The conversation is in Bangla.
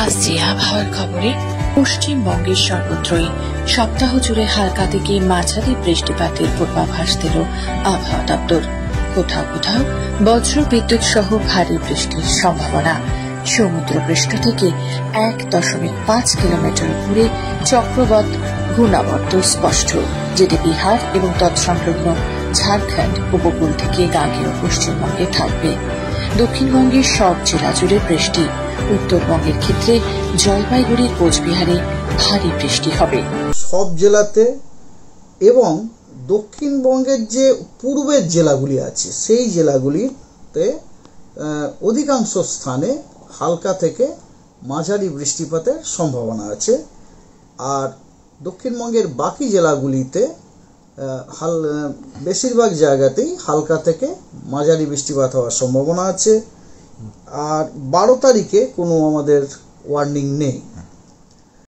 আসছে আবহাওয়ার খবরে। পশ্চিমবঙ্গের সর্বত্রই সপ্তাহ জুড়ে হালকা থেকে মাঝারি বৃষ্টিপাতের পূর্বাভাস দিল আবহাওয়া দপ্তর। কোথাও কোথাও বজ্র বিদ্যুৎ সহ ভারী বৃষ্টির সম্ভাবনা। সমুদ্রপৃষ্ঠ থেকে 1.5 কিলোমিটার উপরে চক্রবাত ঘূর্ণাবর্ত স্পষ্ট, যেটি বিহার এবং তৎসংলগ্ন ঝাড়খণ্ড উপকূল থেকে গাঙ্গেয় পশ্চিমবঙ্গে থাকবে। দক্ষিণবঙ্গের সব জেলা জুড়ে বৃষ্টি। উত্তরবঙ্গের ক্ষেত্রে জলপাইগুড়ি, কোচবিহারে ভারী বৃষ্টি হবে সব জেলাতে, এবং দক্ষিণবঙ্গের যে পূর্বের জেলাগুলি আছে সেই জেলাগুলিতে অধিকাংশ স্থানে হালকা থেকে মাঝারি বৃষ্টিপাতের সম্ভাবনা আছে। আর দক্ষিণবঙ্গের বাকি জেলাগুলিতে বেশিরভাগ জায়গাতেই হালকা থেকে মাঝারি বৃষ্টিপাত হওয়ার সম্ভাবনা আছে। আর 12 তারিখে কোনো আমাদের ওয়ার্নিং নেই।